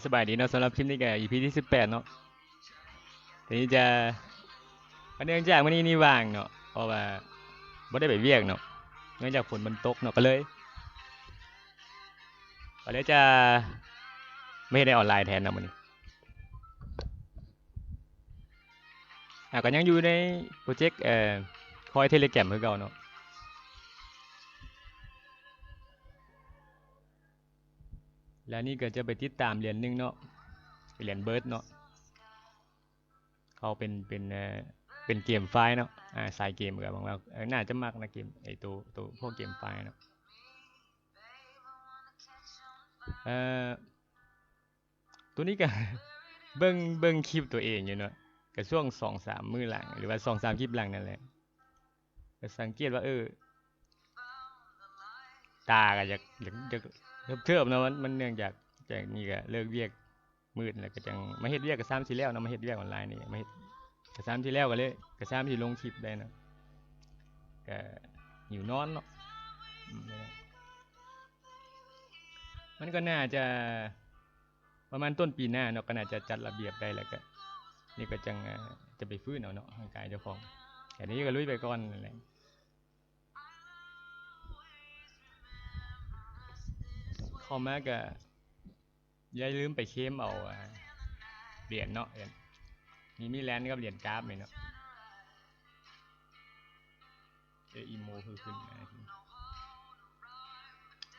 สบายดีเนาะสำหรับคลิปนี้ก็ EP ที่18เนาะทีนี้จะเนื่องจากวันนี้นี่ว่างเนาะเพราะว่าบ่ได้ไปเวียกเนาะเนื่องจากฝนมันตกเนาะก็เลยจะไม่ได้ออนไลน์แทนนะมื้อนี้ก็ยังอยู่ในโปรเจกต์คอย Telegram คือเก่าเนาะและนี่ก็จะไปติดตามเหรียญนึงเนาะเหรียญเบิร์ดเนาะเขาเป็นเกมไฟล์เนาะสายเกมก็บางว่าน่าจะมักนะเกมไอ้ตัวพวกเกมไฟล์เนาะเอ่อตัวนี้ก็ เบิ่งคลิปตัวเองอยู่เนาะก็ช่วง2-3มื้อหลังหรือว่า2-3คลิปหลังนั่นแหละก็สังเกตว่าตาก็อยากเทิบๆเนาะมันเนื่องจากนี่ก็เลิกเวียกมืดแล้วก็จังมาเฮ็ดเวียกก็ซ้ำสิแล้วเนาะมาเฮ็ดเวียกออนไลน์นี่มาเฮ็ดก็ซ้ำที่แล้วก็เลยก็ซ้ำที่ลงคลิปได้เนาะก็หิวนอนเนาะมันก็น่าจะประมาณต้นปีหน้าเนาะก็น่าจะจัดระเบียบได้แล้วก็นี่ก็จังจะไปฟื้นเอาเนาะร่างกายเจ้าของแต่นี้ก็ลุยไปก่อนนั่นแหละเข้ามาก็อย่าลืมไปเคลมเอาเหรียญเนาะมีแลนด์กับเหรียญกราฟเนาะอีโมคือขึ้น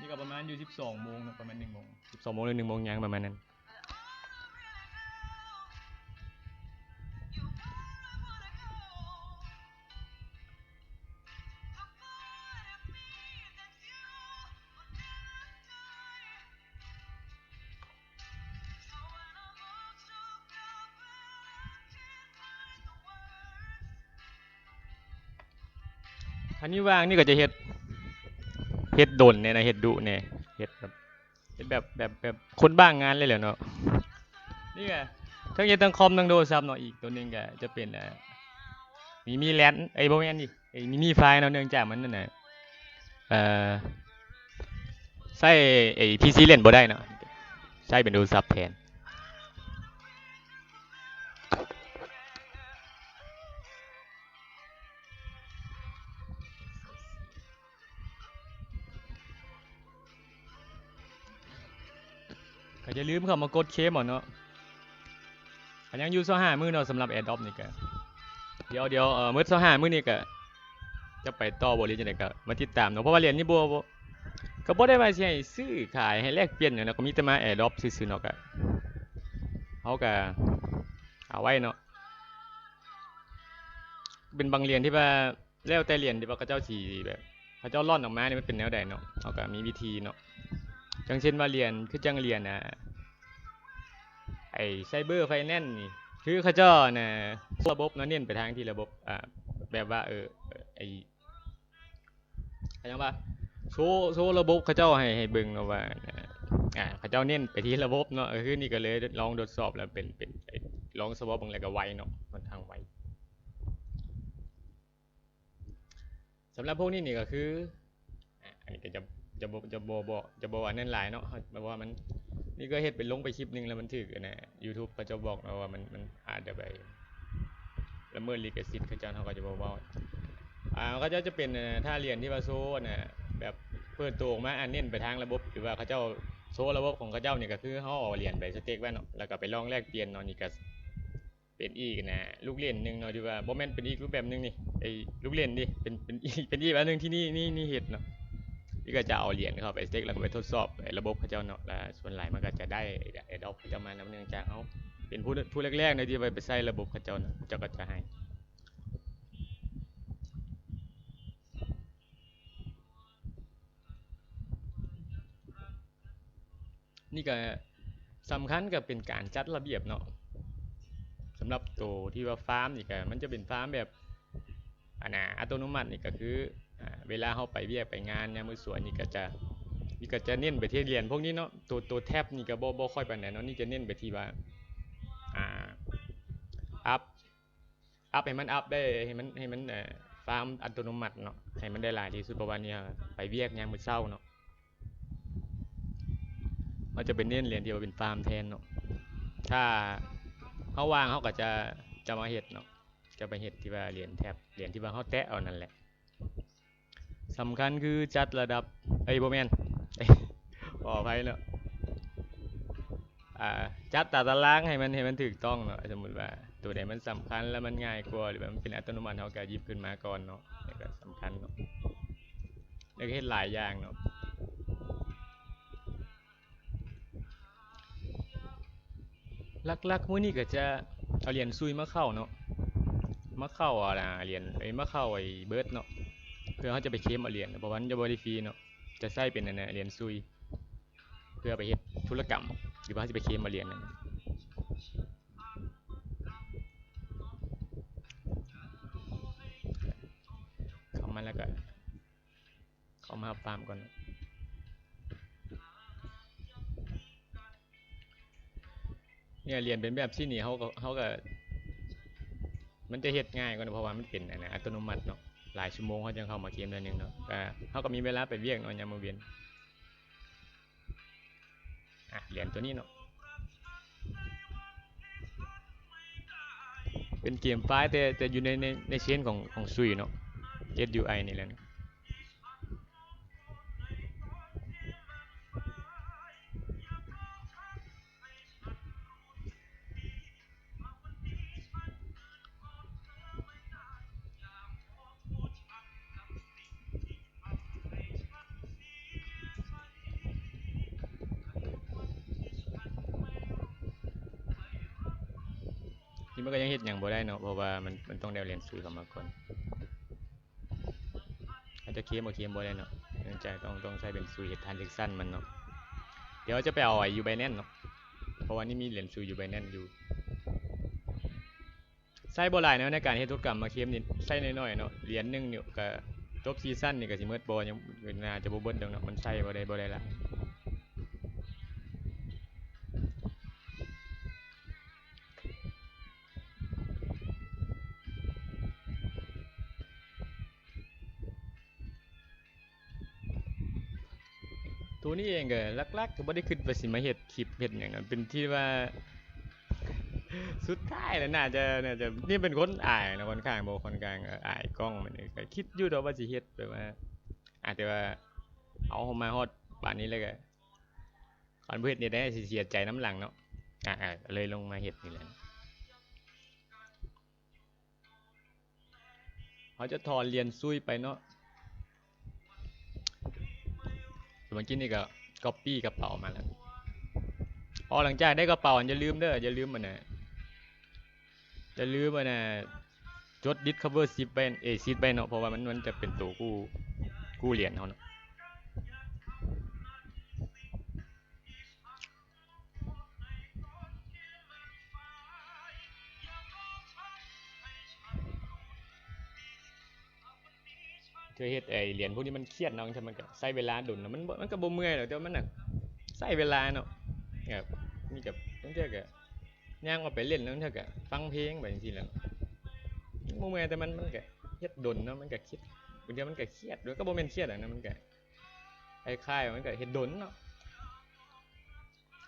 นี่ก็ประมาณอยู่12 โมงนะประมาณ1 โมง12 โมงหรือ1 โมงยังประมาณนั้นอันนี้ว่างนี่ก็จะเฮ็ดดนเนี่ยนะเฮ็ดดุเนี่ยเฮ็ดแบบคนบ้างงานเลยเหรอเนาะนี่ไงทั้งเฮ็ดทั้งคอมทั้งโทรศัพท์เนาะอีกตัวนึงก็จะเป็นมีแลนบ่แม่นดิมีไฟล์เนาะเนื่องจากมันนั่นน่ะเอ่อใช้PC เล่นบ่ได้เนาะใช้เป็นโทรศัพท์แทนก็อย่าลืมเข้ามากดเคลมเอาเนาะก็ยังอยู่25มื้อเนาะสำหรับ AirDrop นี่ก็เดี๋ยวมื้อ25มื้อนี้ก็จะไปต่อบ่หรือจังได๋ก็มาติดตามเนาะเพราะว่าเหรียญนี้บ่ก็บ่ได้ว่าสิให้ซื้อขายให้แลกเปลี่ยนหยังเนาะก็มีแต่มา AirDrop ซื่อๆเนาะก็เฮาก็เอาไว้เนาะเป็นบางเหรียญที่ว่าแล้วแต่เหรียญที่ว่าเขาเจ้าสิแบบเขาเจ้าร่อนออกมานี่มันเป็นแนวใดเนาะเฮาก็มีวิธีเนาะจังเช่นว่าเหรียญคือจังเหรียญไอ้ไซเบอร์ไฟแนนซ์นี่คือเขาเจ้าน่ะระบบเนาะเน้นไปทางที่ระบบแบบว่าไอ้ยังว่าโชว์ระบบเขาเจ้าให้เบิ่งเนาะว่าเขาเจ้าเน้นไปที่ระบบเนาะคือนี่ก็เลยลองทดสอบแล้วเป็นลองสวอปเบิ่งแล้วก็ไวเนาะค่อนข้างไวสำหรับพวกนี้นี่ก็คืออันนี้ก็จะบ่อันนั้นหลายเนาะแบบว่ามันนี่ก็เฮ็ดเป็นลงไปคลิปนึงแล้วมันถูกนะ YouTube เขาจะบอกว่ามันอาจจะไปละเมิดลิขสิทธิ์เขาเจ้าเขาก็จะบอกว่าเขาเจ้าจะเป็นถ้าเรียนที่ว่าโซน่ะแบบเปิดตัวออกมาเน้นไปทางระบบหรือว่าเขาเจ้าโซระบบของเขาเจ้านี่ก็คือเฮาเอาเหรียญไปสเต็กไว้เนาะแล้วก็ไปลองแลกเปลี่ยนเนาะนี่ก็เป็นอีกนะลูกเล่นนึงเนาะที่ว่าบ่แม่นเป็นอีกรูปแบบนึงนี่ไอ้ลูกเล่นดิเป็นอีกอันนึงที่นี่เฮ็ดเนาะนี่ก็จะเอาเหรียญเข้าไปสเต็กแล้วก็ไปทดสอบระบบเขาเจ้าเนาะแล้วส่วนหลายมันก็จะได้ไอ้ดอกเขาเจ้ามานํเนื่องจากเฮาเป็นผู้แรกๆในที่ไปใส่ระบบเขาเจ้าเนาะเจ้าก็จะให้นี่ก็สำคัญก็เป็นการจัดระเบียบเนาะสำหรับตัวที่ว่าฟาร์มนี่ก็มันจะเป็นฟาร์มแบบอัตโนมัตินี่ก็คือเวลาเขาไปเวียกไปงานเนี่ยมือสวยนี่ก็จะเน้นไปที่เรียนพวกนี้เนาะตัวแท็บนี่ก็บ่ค่อยปานใดเนาะนี่จะเน้นไปที่ว่าอ่าอัพให้มันอัพได้ให้มันฟาร์มอัตโนมัติเนาะให้มันได้หลายที่สุดเพราะว่าเนี่ยไปเวียกยามมื้อเช้าเนาะ เขาจะเป็นเน้นเหรียญที่ว่าเป็นฟาร์มแทนเนาะถ้าเขาวางเขาก็จะมาเฮ็ดเนาะจะไปเฮ็ดที่ว่าเหรียญแท็บเหรียญที่ว่าเขาแตะเอานั่นแหละสำคัญคือจัดระดับบ่แม่นขออภัยเนาะจัดตารางให้มันถูกต้องเนาะสมมุติว่าตัวใดมันสำคัญแล้วมันง่ายกว่าหรือว่ามันเป็นอัตโนมัติเขาก็หยิบขึ้นมาก่อนเนาะนี่ก็สำคัญเนาะแล้วก็เฮ็ดหลายอย่างเนาะลักๆมื้อนี้ก็จะเอาเหรียญซุยมาเข้าเนาะมาเข้าเหรียญมาเข้าเบิร์ดเนาะเพื่อเขาจะไปเคลมเอาเหรียญเพราะว่ามันจะบ่ได้ฟรีเนาะจะใช้เป็นอันนั้นเหรียญซุยเพื่อไปเฮ็ดธุรกรรมหรือว่าจะไปเคลมเอาเหรียญนั่นเข้ามาแล้วก็เข้ามาฟาร์มก่อนเนี่ยเหรียญเป็นแบบที่นี่เขาก็มันจะเฮ็ดง่ายกว่าเพราะว่ามันเป็นอัตโนมัติเนาะหลายชั่วโมงเขาจะเข้ามาเคลมได้นึงเนาะเขาก็มีเวลาไปเวียกเนาะยามมื้อเวียนเหรียญตัวนี้เนาะเป็นเกมไฟล์แต่อยู่ในเชนของซุยเนาะ SUI นี่แหละนี่มันก็ยังเฮ็ดหยังบ่ได้เนาะเพราะว่ามันต้องได้เหรียญซุยเข้ามาก่อนอาจจะเคลมบ่ได้เนาะเนื่องจากต้องใช้เป็นซุยเฮ็ดทรานแซคชั่นมันเนาะเดี๋ยวจะไปเอาอยู่ Binance เนาะเพราะว่านี่มีเหรียญซุยอยู่ Binance อยู่ใช้บ่หลายเนาะในการเฮ็ดธุรกรรมมาเคลมนี่ใช้น้อยๆเนาะเหรียญนึงนี่ก็จบซีซั่นนี่ก็สิหมดบ่ยังน่าจะบ่เบิดดอกเนาะมันใช้บ่ได้หลายตัวนี้เองก็ลักๆก็บ่ได้คิดว่าสิมาเฮ็ดคลิปเฮ็ดหยังเป็นที่ว่าสุดท้ายแล้วน่าจะนี่เป็นคนอายนะค่อนข้างบ่ค่อนข้างอายกล้องมันก็คิดอยู่ดอกว่าสิเฮ็ดแบบว่าแต่ว่าเอามาฮอดป่านนี้แล้วก็คันบ่เฮ็ดนี่ได้สิเสียใจน้ำหลังเนาะเลยลงมาเฮ็ดนี่แหละเขาจะถอนเหรียญซุยไปเนาะเมื่อกี้นี่ก็ก๊อปปี้กระเป๋ามาแล้วหลังจากได้กระเป๋าอย่าลืมเด้ออย่าลืมมันนะอย่าลืมมันนะจด discover seed ไปseed ไปเนาะเพราะว่ามันจะเป็นตัวกู้เหรียญเขาเนาะเธอเฮ็ดเหรียญพวกนี้มันเครียดเนาะมันก็ใช้เวลาดุนเนาะมันก็บ่เมื่อยหรอกแต่ว่ามันน่ะใช้เวลาเนาะแบบนี่กับตั้งแต่ก็ย่างออกไปเล่นแล้วเธอก็ฟังเพลงไปจังซี่แหละบ่เมื่อยแต่มันก็เฮ็ดดุนเนาะมันก็คิดบางทีมันก็เครียดด้วยก็บ่แม่นเครียดนะมันก็คล้ายๆมันก็เฮ็ดดุนเนาะ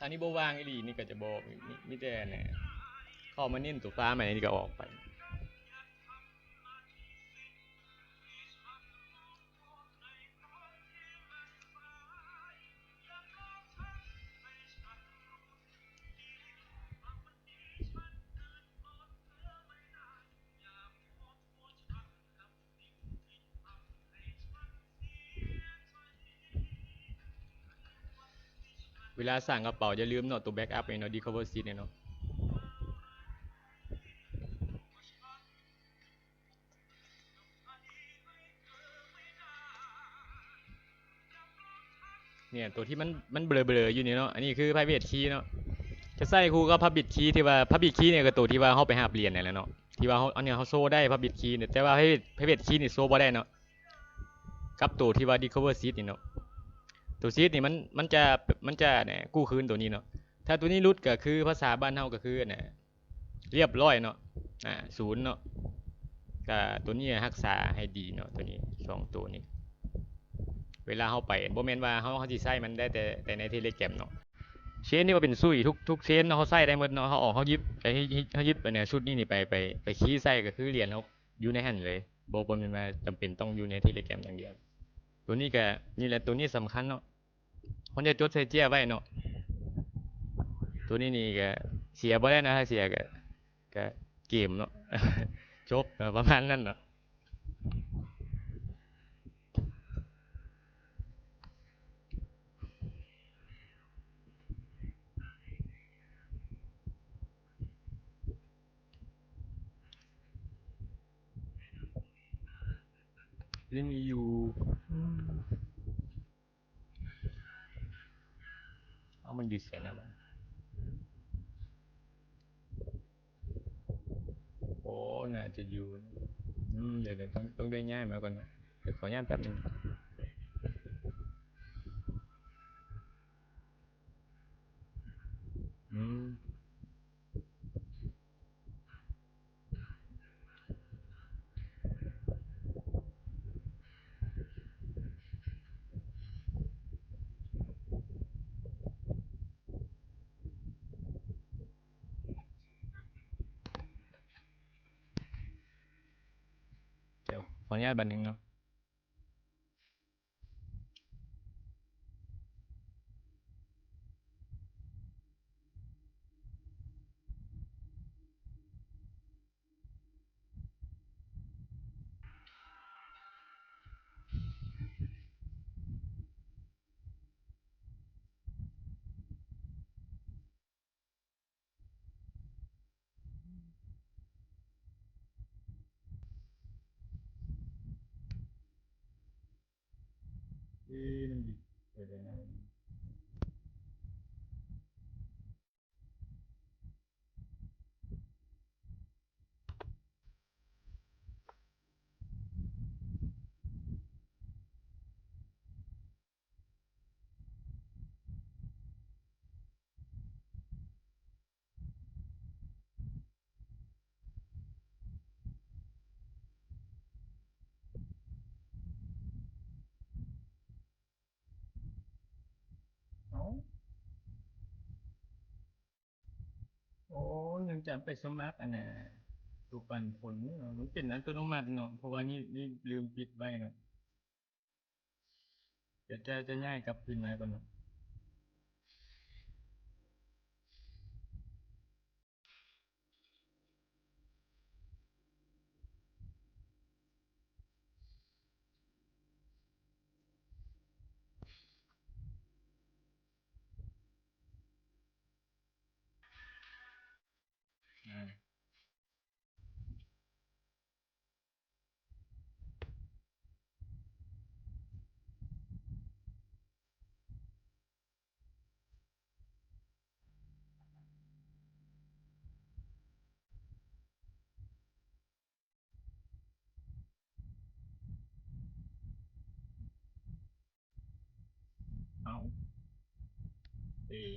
อันนี้บ่วางอีหลีนี่ก็จะบ่มีแต่เนี่ยเข้ามาเน้นตัวฟ้าใหม่นี่ก็ออกไปเวลาสั่งกระเป๋าอย่าลืมเนาะตัวแบ็กอัพเนาะ discover seed เนาะเนี่ยตัวที่มันเบลอๆอยู่นี่เนาะอันนี้คือ private key เนาะจะใส่คู่กับ public key ที่ว่า public key เนี่ยก็ตัวที่ว่าเฮาไปหาเหรียญนั่นแหละเนาะที่ว่าเฮาอันนี้เฮาโซได้ public key เนี่ยแต่ว่า private key นี่โซบ่ได้เนาะกับตัวที่ว่า discover seed นี่เนาะตัว seed นี่มันจะเนี่ยกู้คืนตัวนี้เนาะถ้าตัวนี้รุดก็คือภาษาบ้านเฮาก็คือเนี่ยเรียบร้อยเนาะศูนย์เนาะก็ตัวนี้รักษาให้ดีเนาะตัวนี้2ตัวนี้เวลาเฮาไปบ่แม่นว่าเฮาสิใช้มันได้แต่ใน Telegram เนาะ เชนนี่ว่าเป็นซุยทุกเชนเนาะเขาใส่ได้หมดเนาะเขาออกเขายิบไปเขายิบไปเนี่ยชุดนี้นี่ไปขี้ใส่ก็คือเหรียญเขาอยู่ในหันเลยโบเป็นมาจำเป็นต้องอยู่ในเทเลแกรมอย่างเดียวตัวนี้ก็นี่แหละตัวนี้สำคัญเนาะคนจะจดใส่เจียไว้เนาะตัวนี้นี่ก็เสียบ่ได้นะถ้าเสียก็เกมเนาะจบประมาณนั้นเนาะเล่นอยู่เอามันดีเสียนะมันโอ้น่าจะอยู่เดี๋ยวต้องได้ง่ายมาก่อนนะเดี๋ยวขอย่ามแป๊บนึงอืมเดี๋ยวขออนุญาตบันทึกเนาะมันดีเดี๋ยวนะเอ้าโอ้ยังจะไปสมัครอันน่ะตัวปันผลเนาะมันเป็นอัตโนมัติเนาะเพราะว่านี่ลืมปิดไว้เนาะเดี๋ยวจะง่ายกลับคืนมาก่อนเนาะอ่าเอาเออ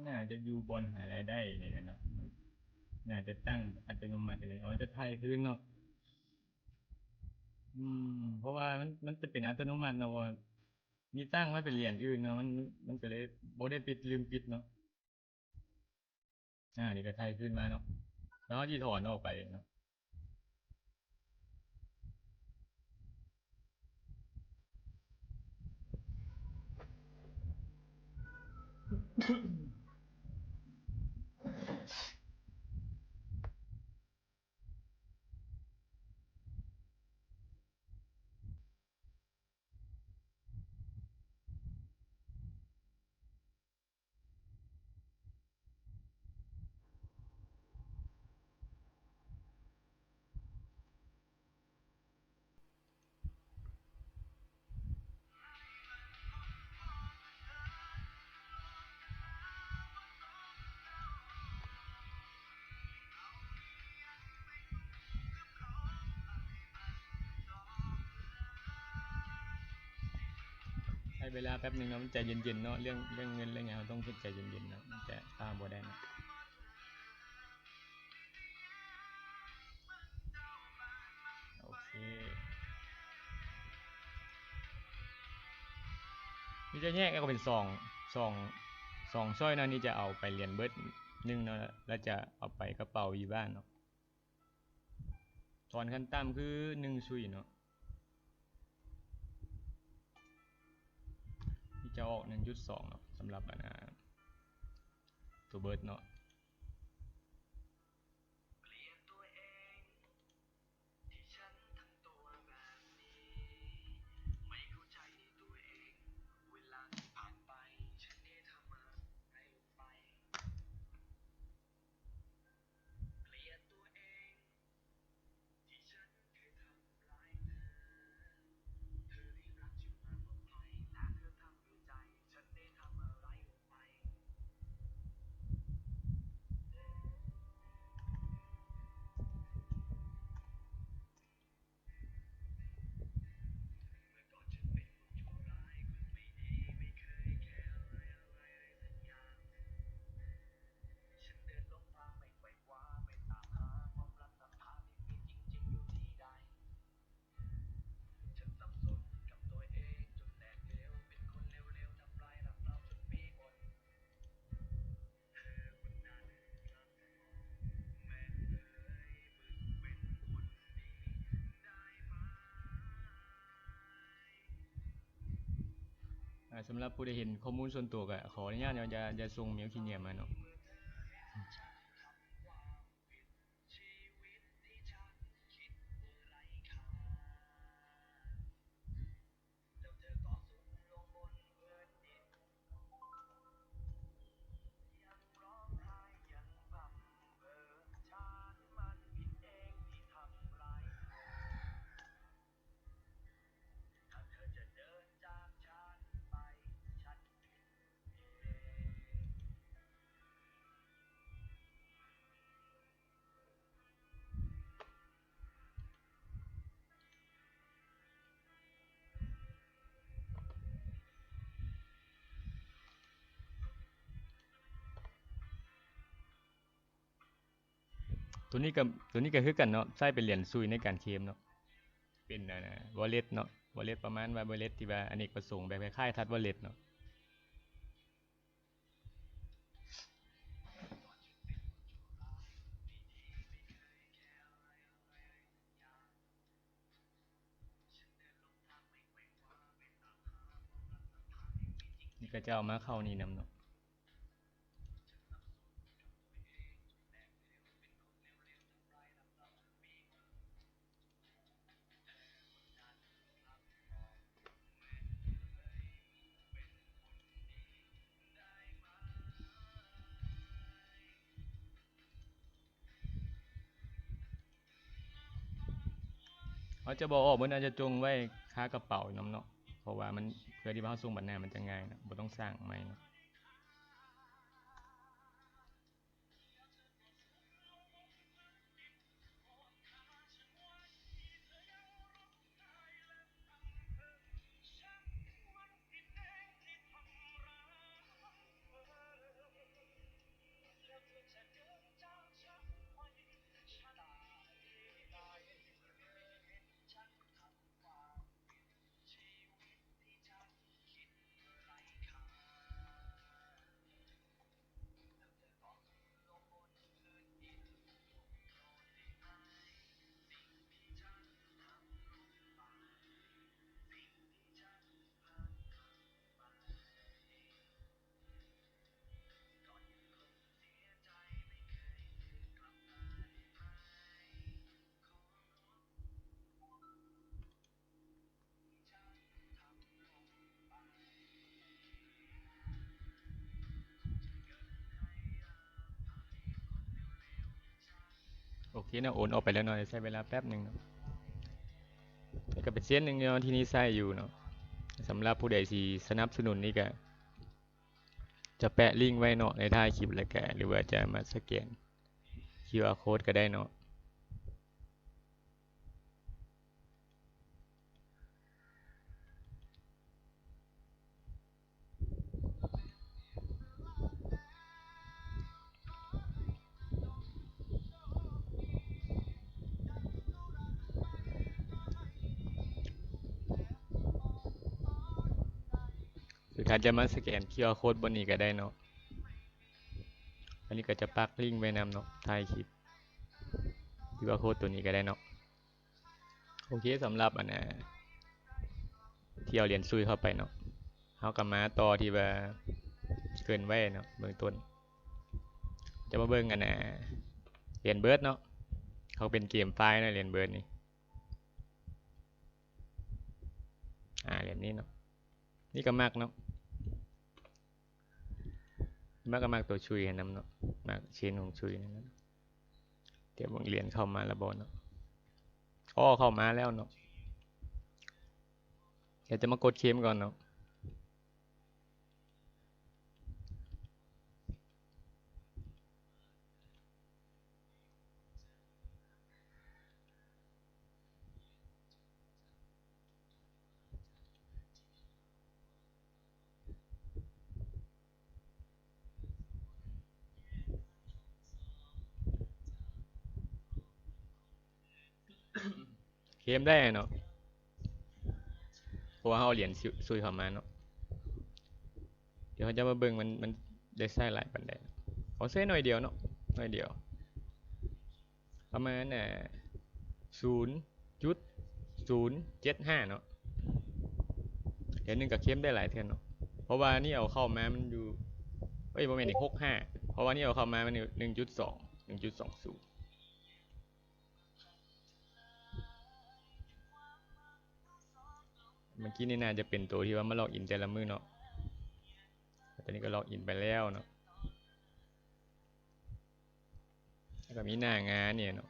น่าจะอยู่บนหารายได้เนี่ยเนาะน่าจะตั้งอัตโนมัติเลยอ๋อจะไทยคืนเนาะเพราะว่ามันจะเป็นอัตโนมัติเนาะว่ามีตั้งไว้เป็นเหรียญอื่นเนาะมันก็เลยบ่ได้ปิดลืมปิดเนาะนี่ก็ไทยขึ้นมาเนาะแล้วที่ถอนออกไปเนาะ เวลาแป๊บหนึ่งเนาะมันใจเย็นๆเนาะเรื่องเงินเรื่องอย่างเราต้องคิดใจเย็นๆเนาะมันจะตามบ่ได้นะโอเคนี่จะแยกก็เป็นสองช้อยเนาะนี่จะเอาไปเรียนเบิร์ดหนึ่งเนาะแล้วจะเอาไปกระเป๋าอยู่บ้านเนาะถอนขั้นต่ำคือ1ซุยเนาะที่จะออก 1.2 เนาะสำหรับตัวเบิร์ดเนาะสำหรับผู้ใดเห็นข้อมูลส่วนตัวก็ขออนุญาตอย่าส่งเมลขี้เหนียมาเนาะตัวนี้ก็คือกันเนาะใช้เป็นเหรียญซุยในการเคลมเนาะเป็นwallet เนาะ wallet ประมาณว่า wallet ที่ว่าอเนกประสงค์แบบคล้ายๆทัด wallet เนาะนี่ก็จะเอามาเข้านี่นำเนาะเขาจะบอกมันอาจจะจงไว้ค่ากระเป๋านำเนาะเพราะว่ามันเพื่อที่ว่าเฮาส่งบัตรหน้ามันจะง่ายเนาะบ่ต้องสร้างใหม่เนาะโอเคนะโอนออกไปแล้วเนาะใช้เวลาแป๊บหนึงเนาะก็เป็นเส้นหนึงเนาะที่นี่ใช้อยู่เนาะสำหรับผู้ใดที่สนับสนุนนี่ก็จะแปะลิงก์ไว้เนาะในท้ายคลิปแล้วก็หรือว่าจะมาสแกน QR code ก็ได้เนาะ ถ้าจะมาสแกน QR Code บนนี้ก็ได้เนาะอันนี้ก็จะปักลิงก์ไว้นำเนาะท้ายคลิป QR Code ตัวนี้ก็ได้เนาะโอเคสำหรับอันนะที่เอาเหรียญซุยเข้าไปเนาะเขากลับมาต่อที่ว่าเกินไว้เนาะเบื้องต้นจะมาเบิ่งกันนะเหรียญเบิร์ดเนาะเขาเป็นเกมไฟล์นะเหรียญเบิร์ดนี่เหรียญนี้เนาะนี่ก็มากเนาะมากก็มากตัวชุยนำเนาะมากเชนของชุยนั่นเดี๋ยวบางเหรียญเข้ามาแล้วบอลเนาะเข้ามาแล้วเนาะเดี๋ยวจะมากดเคมก่อนเนาะเคมได้เนาะเพราะว่าเขาเอาเหรียญซุยเข้ามาเนาะเดี๋ยวเขาจะมาเบิ่งมันได้ใส่หลายปันใดเขาใส่หน่อยเดียวเนาะหน่อยเดียวประมาณ0.075เนาะเหรียญนึงกับเคมได้หลายเท่าเนาะเพราะว่านี่เอาเข้ามามันอยู่ประมาณ65เพราะว่านี่เอาเข้ามามัน1.20เมื่อกี้นี่น่าจะเป็นตัวที่ว่ามาล็อกอินแต่ละมือเนาะตอนนี้ก็ล็อกอินไปแล้วเนาะแล้วก็มีหน้างานเนี่ยเนาะ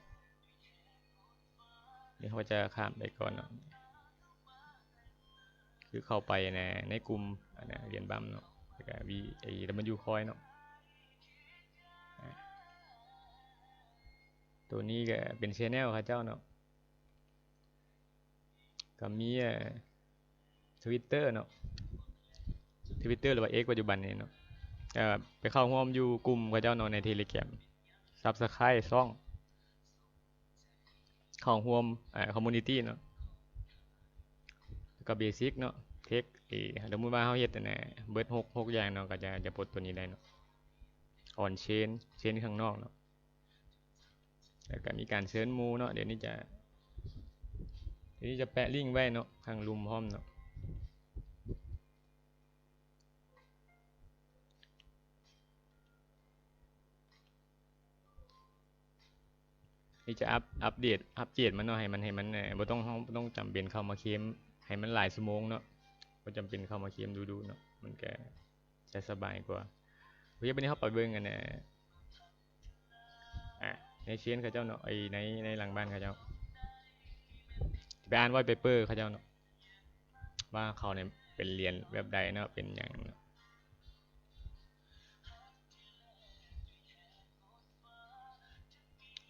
นี่เขาจะข้ามไปก่อนเนาะคือเข้าไปในกลุ่มเรียนบัมเนาะแล้วก็VW Coin เนาะตัวนี้ก็เป็นชแนลครับเจ้าเนาะก็มีTwitter เนาะ Twitter หรือว่า X ปัจจุบันนี้เนาะไปเข้าร่วมอยู่กลุ่มกับเจ้าเนาะใน Telegram Subscribe ช่องเข้าร่วมCommunity เนาะก็เบสิกเนาะเทคสมมุติว่าเฮาเฮ็ดเบิด6อย่างเนาะก็จะปลดตัวนี้ได้เนาะออนเชนข้างนอกเนาะแล้วก็มีการเชิญหมู่เนาะเดี๋ยวนี้จะแปะลิงก์ไว้เนาะข้างลุมพร้อมเนาะนี่จะอัปเดตมันเนาะให้มันบ่ต้องจำเป็นเข้ามาเคลมให้มันหลายชั่วโมงเนาะบ่จำเป็นเข้ามาเคลมดูเนาะมันก็จะสบายกว่าเฮ้ยวันนี้เฮาไปเบิ่งกันในเชนเขาเจ้าเนาะในหลังบ้านเขาเจ้าไปอ่านไว้เปเปอร์เขาเจ้าเนาะว่าเขาเนี่ยเป็นเรียนแบบใดเนาะเป็นอย่างเนาะ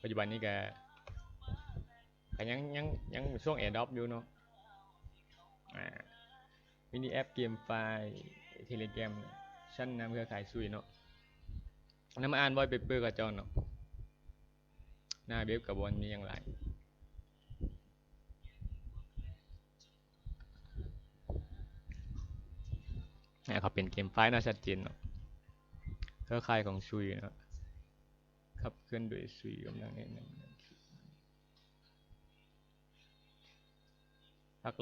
ปัจจุบันนี้ก็ยังช่วงแอร์ดรอปอยู่เนาะมินิแอปเกมไฟล์เทเลแกรมชั้นนำเครือข่ายซุยเนาะนำมาอ่านไว้เปเปอร์เขาเจ้าเนาะหน้าเว็บกับบอลมีอย่างไรเขาเป็นเกมไฟล์น่าชัดเจนเนาะเครือข่ายของซุยเนาะขับเคลื่อนโดยซุยกำลังแนะนำ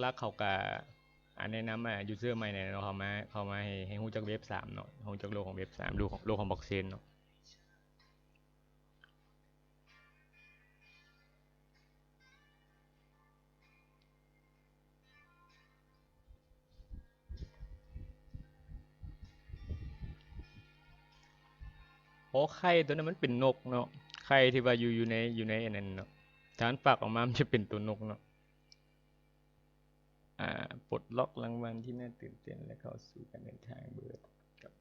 ลักเขาก็แนะนำยูเซอร์ใหม่เนี่ยเนาะเขามาให้ฮู้จักเว็บ3เนาะฮู้จักโลกของเว็บ3โลกของบล็อกเชนเนาะไข่ตัวนั้นมันเป็นนกเนาะไข่ที่ว่าอยู่ในอันนั้นเนาะถ้ามันฝากออกมามันจะเป็นตัวนกเนาะปลดล็อกรางวัลที่น่าตื่นเต้นและเข้าสู่การเดินทางเบิร์ดกับ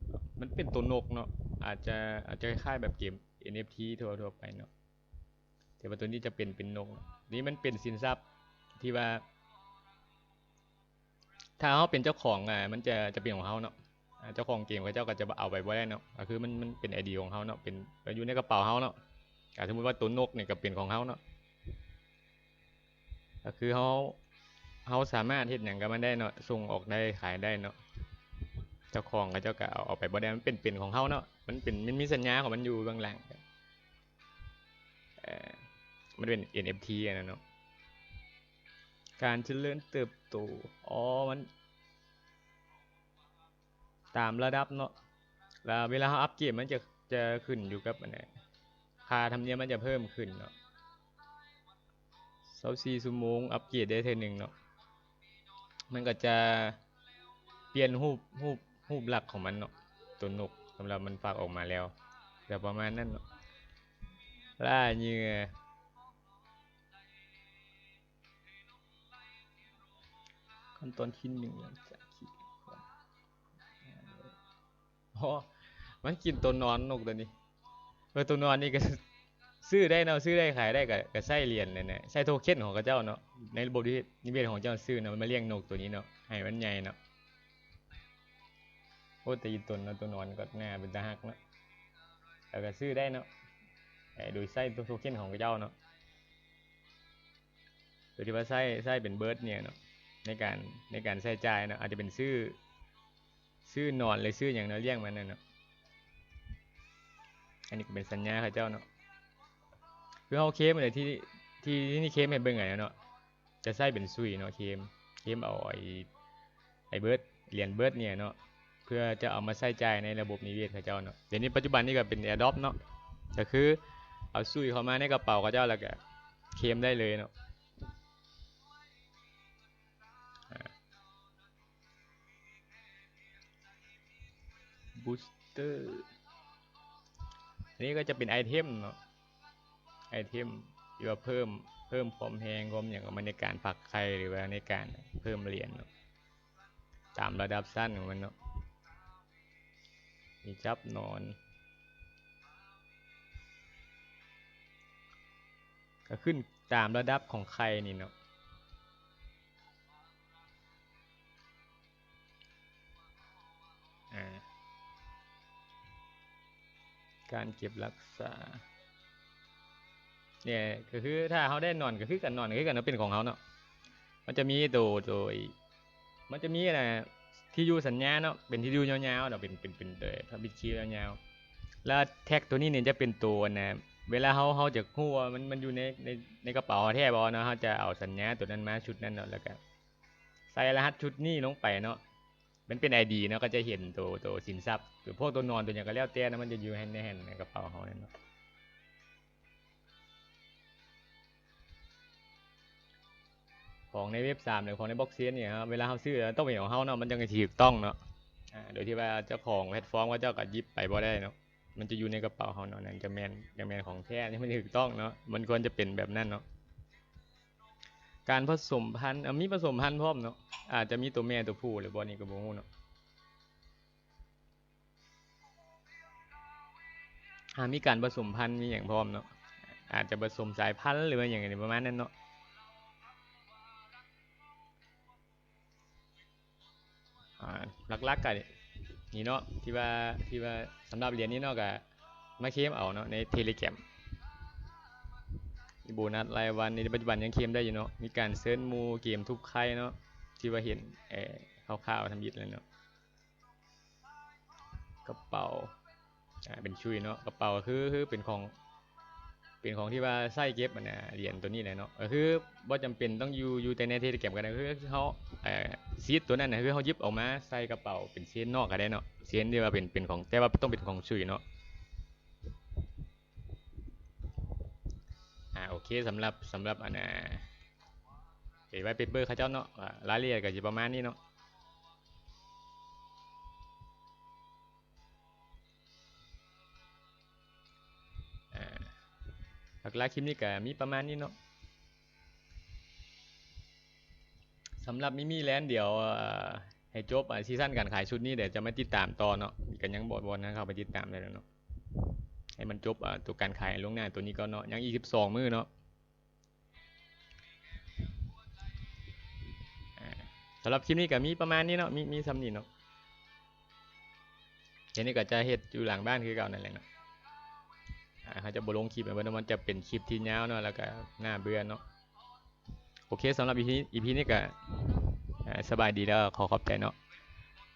มันเป็นตัวนกเนาะอาจจะคล้ายๆแบบเกม NFT ทั่วไปเนาะแต่ว่าตัวนี้จะเป็นนกนี่มันเป็นสินทรัพย์ที่ว่าถ้าเขาเป็นเจ้าของมันจะเป็นของเขาเนาะเจ้าของเกมเขาเจ้าก็จะเอาไปบ่ได้เนาะก็คือมันเป็นไอเดียของเขาเนาะเป็นอยู่ในกระเป๋าเขาเนาะสมมติว่าตัวนกเนี่ยก็เป็นของเขาเนาะก็คือเขาสามารถเฮ็ดหยังกับมันได้เนาะส่งออกได้ขายได้เนาะ จ้าของเขาเจ้าก็เอาไปบ่ได้มันเป็นของเขาเนาะมันมีสัญญาของมันอยู่เบื้องหลังเอ่อมันเป็น NFT อะนะเนาะการเจริญเติบโตอ๋อมันตามระดับเนาะแล้วเวลาเราอัพเกรดมันจะขึ้นอยู่กับอันไหนค่าธรรมเนียมมันจะเพิ่มขึ้นเนาะ24ชั่วโมงอัพเกรดได้เทื่อหนึงเนาะมันก็จะเปลี่ยนรูปลักษณ์ของมันเนาะตัวนกสำหรับมันฝากออกมาแล้วแต่ประมาณนั้นเนาะล่าเหยื่อขั้นตอนที่หนึ่งหลังจากคิดอ๋อมันกินตัวนอนนกตัวนี้ตัวนอนนี่ก็ ซื้อได้เนาะซื้อได้ขายได้กับไส้เหรียญเนี่ยนะไส้โทเค็นของเขาเจ้าเนาะในระบบนิเวศของเจ้าซื้อเนาะมันมาเลี้ยงนกตัวนี้เนาะให้มันใหญ่เนาะโอ้แต่อีตนเนาะตัวนอนก็น่าเป็นตาฮักเนาะแต่ก็ซื้อได้เนาะโดยไส้โทเค็นของเขาเจ้าเนาะโดยที่ว่าไส้เป็นเบิร์ดเนี่ยเนาะในการใช้จ่ายเนาะอาจจะเป็นซื้อนอนเลยซื้ออย่างเนาะเลี้ยงมันเนาะอันนี้ก็เป็นสัญญาเขาเจ้าเนาะคือเขาเคมเลยที่นี่เคมให้เบิ่งไงเนาะจะใส่เป็นซุยเนาะเคมเอาไอ้เบิร์ดเหรียญเบิร์ดเนี่ยเนาะเพื่อจะเอามาใส่ใจในระบบนิเวศเขาเจ้าเนาะเดี๋ยวนี้ปัจจุบันนี้ก็เป็น AirDrop เนาะก็คือเอาซุยเข้ามาในกระเป๋าเขาเจ้าแล้วก็เคมได้เลยเนาะบูสเตอร์อันนี้ก็จะเป็นไอเทมเนาะไอเทมที่ว่าเพิ่มความแรงความอย่างของมันในการฝักไข่หรือว่าในการเพิ่มเหรียญเนาะตามระดับสั้นของมันเนาะมีจับนอนก็ขึ้นตามระดับของไข่นี่เนาะการเก็บรักษาเนี่ยก็คือถ้าเขาได้นอนก็คือกันนอนก็คือกันเป็นของเขาเนาะมันจะมีโดยมันจะมีนะที่อยู่สัญญาเนาะเป็นที่อยู่ยาวๆเนาะเป็นทบิดคิวยาวๆแล้วแท็กตัวนี้เนี่ยจะเป็นตัวนะเวลาเขาจะฮู้ว่ามันอยู่ในกระเป๋าแท้บ่เนาะเขาจะเอาสัญญาตัวนั้นมาชุดนั้นเนาะแล้วก็ใส่รหัสชุดนี้ลงไปเนาะมันเป็น ID เนาะก็จะเห็นตัวสินทรัพย์หรือพวกตัวนอนตัวอย่างก็แล้วแต่นะมันจะอยู่ในกระเป๋าเขาเนาะของในเว็บ3หรือของในบล็อกเชนเนี่ยครับเวลาเขาซื้อต้องเป็นของเขาเนาะมันจะถูกต้องเนาะโดยที่ว่าเจ้าของแพลตฟอร์มก็เจ้าก็ยิบไปบ่ได้เนาะมันจะอยู่ในกระเป๋าเขาเนาะนั่นจะแมนของแท้ที่มันถูกต้องเนาะมันควรจะเป็นแบบนั้นเนาะการผสมพันธุ์มีผสมพันธุ์พร้อมเนาะอาจจะมีตัวแม่ตัวผู้หรือบ่นี่ก็บ่ฮู้เนาะมีการผสมพันธุ์มีอย่างพร้อมเนาะอาจจะผสมสายพันธุ์หรือว่าอย่างไรประมาณนั้นเนาะหลักๆก็นี่เนาะที่ว่าสำหรับเหรียญนี้เนาะก็มาเคลมเอาเนาะใน Telegram มีโบนัสรายวันในปัจจุบันยังเคลมได้อยู่เนาะมีการเซิร์ชมูเกมทุกไข่เนาะที่ว่าเห็นคร่าวๆทำยิดเลยเนาะกระเป๋าเป็นชุยเนาะกระเป๋าคือเป็นของที่ว่าใส่เก็บมันเหรียญตัวนี้แหละเนาะก็คือบ่จำเป็นต้องอยู่แต่ในเทเลเก็บกันนะคือเขาซีดตัวนั้นนะคือเขายิบออกมาใส่กระเป๋าเป็นเส้นนอกก็ได้เนาะเส้นที่ว่าเป็นของแต่ว่าต้องเป็นของชุยเนาะโอเคสำหรับอันไว้เปเปอร์เขาเจ้าเนาะรายละเอียดก็จะประมาณนี้เนาะหลักๆคลิปนี้ก็มีประมาณนี้เนาะสำหรับมิมี่แลนด์เดี๋ยวให้จบซีซั่นการขายชุดนี้เดี๋ยวจะมาติดตามต่อเนาะกันยังบอลนะเข้าไปติดตามเลยเนาะให้มันจบตัวการขายล่วงหน้าตัวนี้ก็เนาะยังอีก12 มื้อเนาะสำหรับคลิปนี้ก็มีประมาณนี้เนาะมีซ้ำนี่เนาะทีนี้ก็จะเฮ็ดอยู่หลังบ้านคือเก่านั่นแหละเนาะเขาจะบลงคลิปเพราะมันจะเป็นคลิปที่ยาวเนาะแล้วก็น่าเบื่อเนาะโอเคสำหรับอีพีนี้ก็สบายดีแล้วขอบใจเนาะ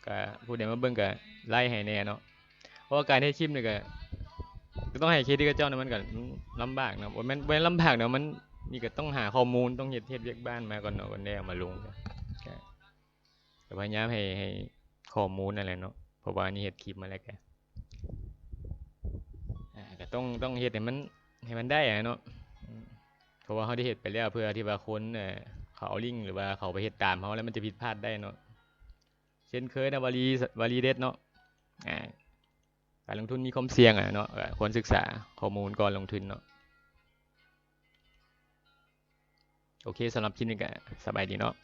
ก็ผู้ใดมาเบิ่งก็ไล่ให้แน่เนาะเพราะว่าการเฮ็ดคลิปนี่ก็ต้องให้เครดิตกับเจ้านะมันก็ลำบากเนาะบ่แม่นลำบากเนาะมันนี่ก็ต้องหาข้อมูลต้องเฮ็ดเวียกบ้านมาก่อนเนาะก่อนได้เอามาลงก็พยายามให้ข้อมูลนั่นแหละเนาะเพราะว่านี่เฮ็ดคลิปมาแล้วก็ต้องเฮ็ดให้มันได้อะเนาะเพราะว่าเขาได้เฮ็ดไปแล้วเพื่อที่ว่าคนเขาเอาลิงก์หรือว่าเขาไปเฮ็ดตามเขาแล้วมันจะผิดพลาดได้เนาะเช่นเคยนะวลีเด็ดเนาะอ่าการลงทุนมีความเสี่ยงเนาะควรศึกษาข้อมูลก่อนลงทุนเนาะโอเคสำหรับคลิปนี้ก็สบายดีเนาะ